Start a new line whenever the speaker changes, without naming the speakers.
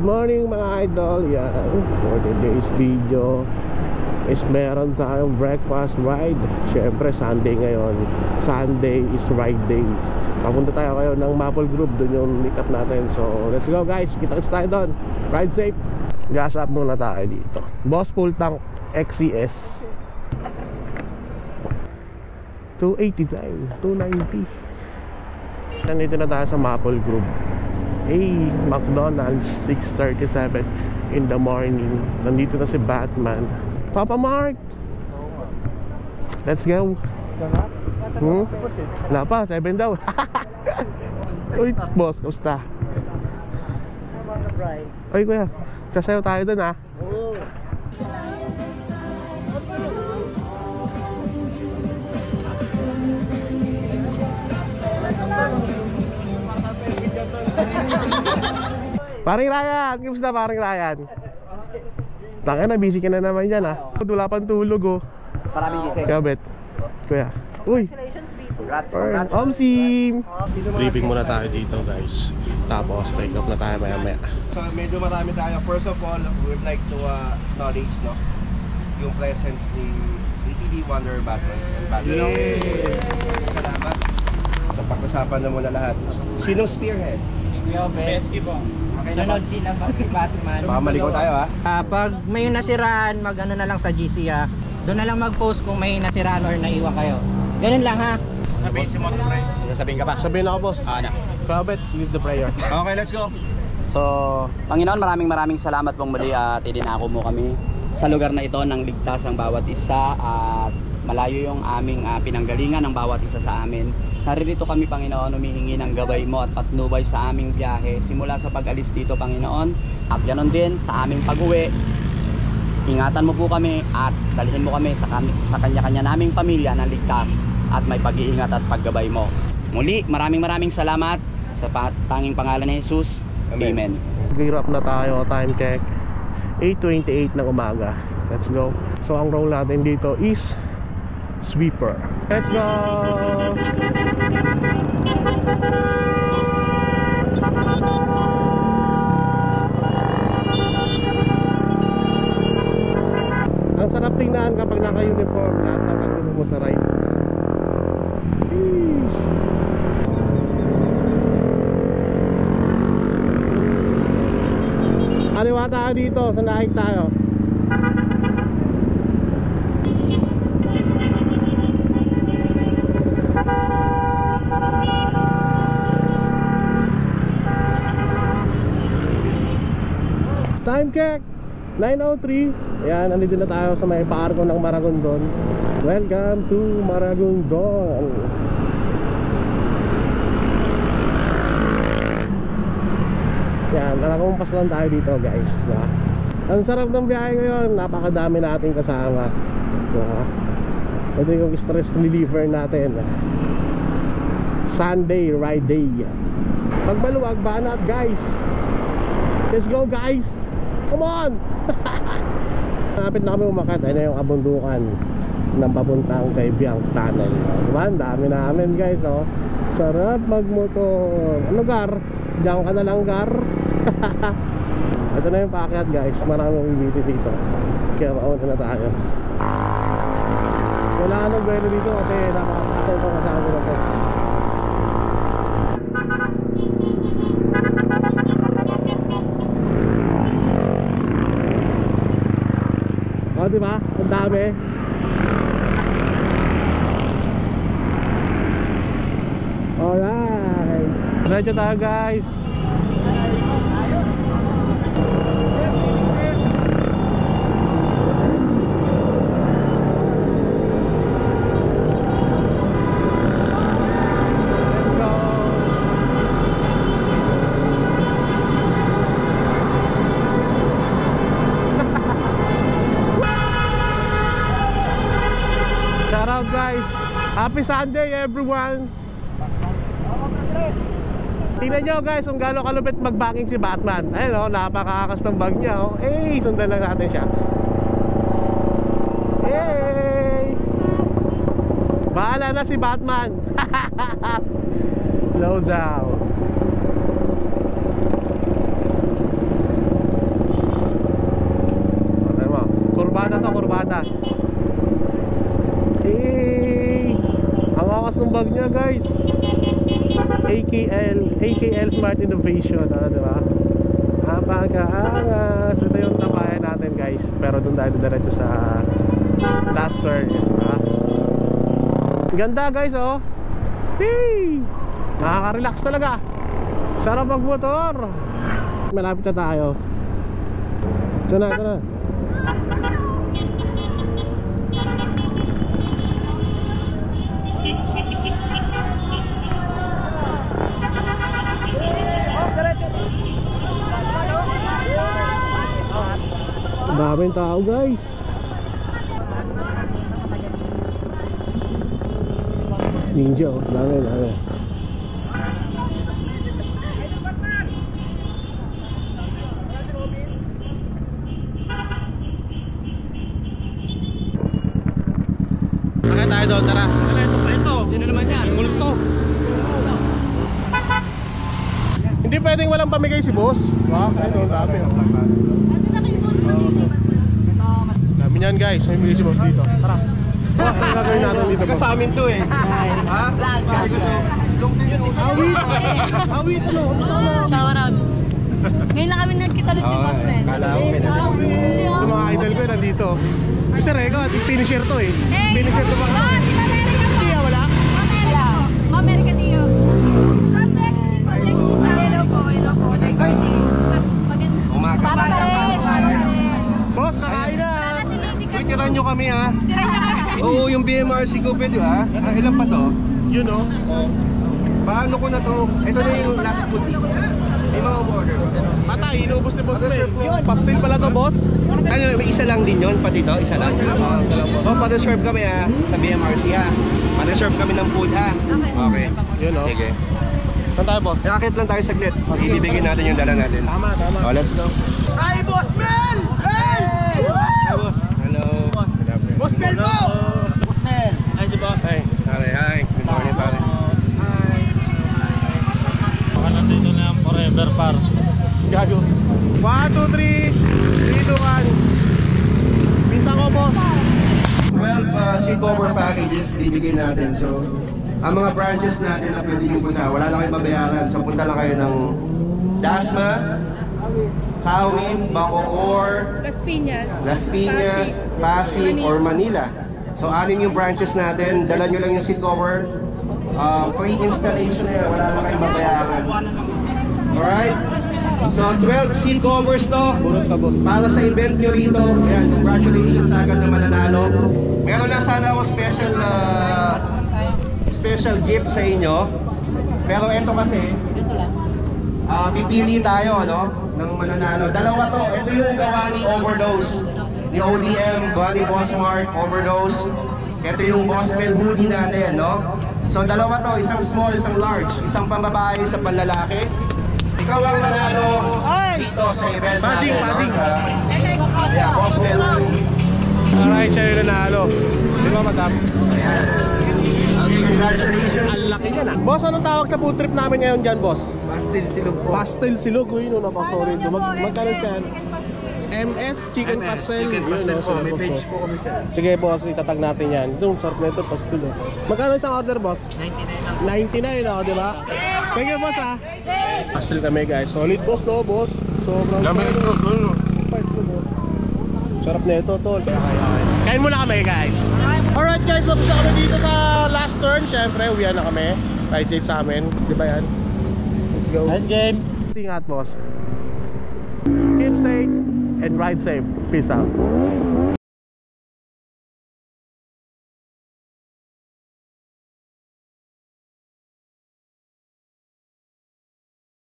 morning mga idol. Yan, for today's video is meron tayong breakfast ride. Siyempre Sunday ngayon. Sunday is ride day. Papunta tayo kayo ng Maple Group. Doon yung meet up natin. So let's go guys, kita-kits tayo doon. Ride safe. Gas up muna tayo dito. Boss full tank XCS 289 290. Nandito na tayo sa Maple Group. Hey, McDonald's, 6:37 in the morning. Nandito na si Batman. Papa Mark, let's go. Wala pa, 7 daw. Uy, boss, kamusta? Uy, kuya, sasayaw tayo dun ha. Paring Ryan, kamusta paring Ryan? Tanga na, busy ka na naman dyan ha. Wala pang tulog oh.
Maraming gising.
Kabit. Kuya. Uy.
Congrats.
Omsim. Briefing muna tayo dito guys. Tapos take off na tayo maya maya.
So medyo marami tayo. First of all, we would like to acknowledge yung presence ni ATV Wonder Batman. Salamat. Napag-usapan na muna lahat. Sinong spearhead?
Betsky po. Sunod sila Batman.
Baka maligaw tayo ha.
Pag may nasiraan, mag-ano na lang sa GC ha. Doon na lang mag-post kung may nasiraan or naiwan kayo. Ganun lang ha.
Sabihin si Montre.
Sasabihin ka pa?
Sabihin ako boss.
Ano?
Kabit, lead the prayer.
Okay, let's go.
So, Panginoon, maraming salamat pong muli at idinako mo kami sa lugar na ito ng ligtas ang bawat isa at malayo yung aming pinanggalingan ng bawat isa sa amin. Naririto kami, Panginoon, humihingi ng gabay mo at patnubay sa aming biyahe simula sa pag-alis dito, Panginoon, at ganoon din sa aming pag-uwi. Ingatan mo po kami at dalhin mo kami sa kanya-kanya naming pamilya ng ligtas at may pag-iingat at paggabay mo. Muli, maraming salamat sa tanging pangalan ni Jesus. Amen.
Gear up na tayo, time check 8:28 ng umaga. Let's go. So ang role natin dito is sweeper. Let's go. Ang sarap tingnan kapag naka-uniform lahat ng kagano mo sa ride. Kaliwa tayo dito, sa naik tayo. Time check 9:03. Ayan, nandito na tayo sa may paarko ng Maragondon. Welcome to Maragondon. Yan, nakakumpas lang tayo dito guys, no? Ang sarap ng biyahe ngayon, napakadami nating kasama, no? Ito yung stress reliever natin. Sunday ride day. Pag maluwag, banat guys. Let's go guys. Come on. Napit na kami umakyat. Ayun na yung kabundukan ng papuntang kay Biang Tunnel, diba? Ang dami namin guys, oh. Sarap magmotor. Ano gar? Diyan ka na lang gar. Ito na yung paakyat guys. Maraming bibiti dito. Kaya maunta na tayo. Wala nang bueno dito kasi napakataas itong kasama na to. O diba? Ang dami. Alright, ready tayo guys. Guys, happy Sunday everyone. Tingnan nyo guys kung gaano kalupit mag-backing si Batman. Ayun o, napakaakas ng bag niya o. Eh, sundan lang natin siya. Hey! Bahala na si Batman. Slow down. bag niya guys. AKL Smart Innovation, diba? Napakaangas. Ito yung tabayan natin guys. Pero doon tayo diretso sa last turn, diba? Ganda guys, oh. Hey! Nakaka-relax talaga. Sarap magmotor. Malapit na tayo. Ito na, ito na. Daming tao guys. Ninja, oh. Dami. Bakit tayo doon? Tara.
Sino naman yan? Multo.
Hindi pwedeng walang pamigay si boss. Wow, ito ang dami. Dami niyan guys, may bigay si boss dito. Tara. Boss, ang gagawin natin dito boss?
Sa amin to eh. Ha?
Awit, ano? Kamusta ka na?
Shout out. Ngayon lang kami nagkita ulit ni Boss Men.
Kala ko
Hindi
Yung mga idol ko nandito. Isa Rego, finisher to eh. Finisher to ba ka? Siya wala?
America Dio. From Lexington sa hello po. Maganda.
Umaga.
Para pa rin.
Boss, kakain na.
Wala si Lady Kat.
Tirahan nyo kami ha.
Tirahan niyo kami.
Oo, yung BMRC ko pwede ha. Ilan pa to?
Yun oh.
Paano ko na to? Ito na yung last food. May mga order.
Patay, inuubos ni boss Mel. Pastil pala to boss.
Ano, may isa lang din yun, pati to, isa lang.
Dalang boss.
Oh, pa-reserve kami ha, sa BMRC ha. Pa-reserve kami ng food ha. Okay.
Yun oh.
Sige.
Saan tayo boss?
Nakakit lang tayo saglit. Ibibigay natin yung dala natin.
Tama.
Oh, let's go. Hi, Boss Mel! Hey! Hi, Boss. Hello. Boss Mel po!
Boss Mel.
Ay, si boss.
Hi. Hi. Good morning, pare. Hi.
Baka nandito na yung forever par.
Gago. 1, 2, 3. 3, 2, 1. Minsan ko boss.
12 seat cover packages bibigyan natin. So, ang mga branches natin na pwede nyo punta, wala lang kayong babayaran. So, punta lang kayo ng Dasma, Kawit, Bacoor, Las Piñas, Pasig, or Manila. So, 6 yung branches natin. Dala nyo lang yung seat cover. Free installation na yan. Wala lang kayong babayaran. Alright? So, 12 seat covers to.
Burot ka boss.
Para sa event nyo rito. Ayan, congratulations sa agad na mananalo. Meron lang sana ako special gift sa inyo. Pero ito kasi, pipili tayo, no? Ng mananalo. Dalawa to. Ito yung gawa ni Overdose. Ni ODM, gawa ni Boss Mark, Overdose. Ito yung Boss Mel hoodie natin, no? So dalawa to, isang small, isang large. Isang pambabae, isang panlalaki. Ikaw ang manalo dito sa event natin.
Padding.
Yeah, Boss Mel hoodie.
Alright, siya yung nanalo. Di ba madam?
Ayan. Okay, congratulations.
Ang laki niyan ah. Boss, anong tawag sa food trip namin ngayon dyan boss?
Pastil silog po.
Pastel silog. Uy, no, napasorry to. Magkano siya? MS Chicken Pastel.
Chicken pastel
Yun,
po.
no,
May
boss,
page
oh.
po kami sa...
Sige boss, itatag natin yan. Itong sarap na ito, pastel oh. Magkano isang order boss? 99 oh, di ba? Thank you boss ah. Pastel kami guys. Solid boss no, boss. Sobrang part mo boss. Sarap na ito, tol. Kain muna kami guys. Alright guys, tapos na kami dito sa last turn. Siyempre, uwian na kami. Ride safe sa amin. Di ba yan? Let's go.
Nice game.
Ingat boss. Keep safe and ride safe. Peace out.